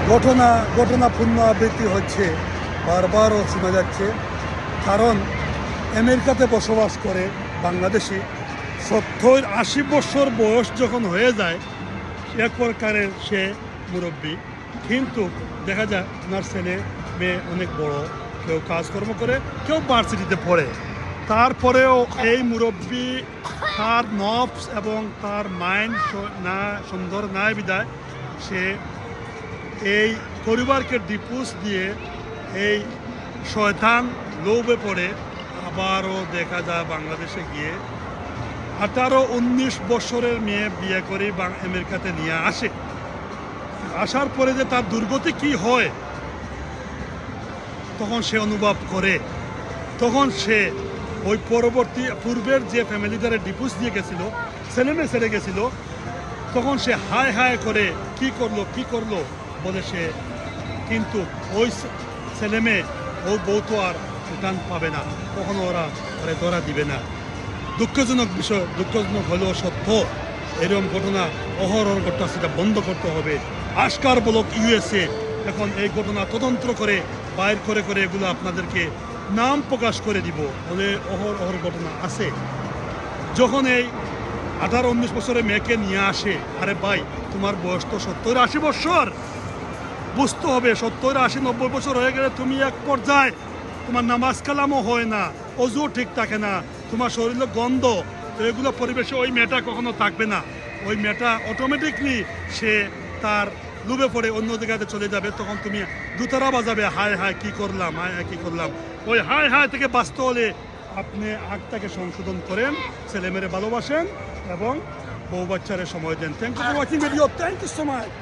ঘটনা পুনরাবৃত্তি হচ্ছে, বারবারও শোনা যাচ্ছে। কারণ আমেরিকাতে বসবাস করে বাংলাদেশি 70-80 বছর বয়স যখন হয়ে যায়, এক প্রকারের সে মুরব্বী, কিন্তু দেখা যায় ওনার ছেলে মেয়ে অনেক বড়, কেউ কাজকর্ম করে, কেউ ভার্সিটিতে পড়ে। তারপরেও এই মুরব্বী তার নফস এবং তার মাইন্ড না সুন্দর নাই বিদায় সে এই পরিবারকে ডিপুস দিয়ে এই শয়তান লোভে পড়ে আবারও দেখা যায় বাংলাদেশে গিয়ে 18-19 বছরের মেয়ে বিয়ে করে আমেরিকাতে নিয়ে আসে। আসার পরে যে তার দুর্গতি কি হয় তখন সে অনুভব করে, তখন সে ওই পূর্বের যে ফ্যামিলি দ্বারা ডিভোর্স দিয়ে গেছিল, ছেলেমেয়ে ছেড়ে গেছিল, তখন সে হায় হায় করে কি করলো বলে সে, কিন্তু ওই ছেলেমেয়ে ওই বউ তো আর রিটার্ন পাবে না, কখনো ওরা ধরা দিবে না। দুঃখজনক বিষয়, দুঃখজনক হলেও সত্য, এরকম ঘটনা অহরহ ঘটনা, সেটা বন্ধ করতে হবে। আশকার ব্লক USA এখন এই ঘটনা তদন্ত করে বাইর করে এগুলো আপনাদেরকে নাম প্রকাশ করে দিব, বলে অহর ঘটনা আছে। যখন এই 18-19 বছরের মেয়েকে নিয়ে আসে, আরে ভাই তোমার বয়স তো 70-80 বছর, বুঝতে হবে 70-80-90 বছর হয়ে গেলে তুমি এক পর্যায়ে তোমার নামাজ কালামও হয় না, অজুও ঠিক থাকে না, তোমার শরীরে গন্ধ, তো এগুলো পরিবেশে ওই মেয়েটা কখনো থাকবে না। ওই মেয়েটা অটোমেটিকলি সে তার লুবে পড়ে অন্য জায়গাতে চলে যাবে, তখন তুমি দুতারা বাজাবে, হায় হায় কি করলাম, হায় হায় কি করলাম। ওই হায় হায় থেকে বাঁচতে হলে আপনি আগটাকে সংশোধন করেন, ছেলেমেয়েরে ভালোবাসেন এবং বউ বাচ্চারে সময় দেন। Thank you for watching video, thank you so much.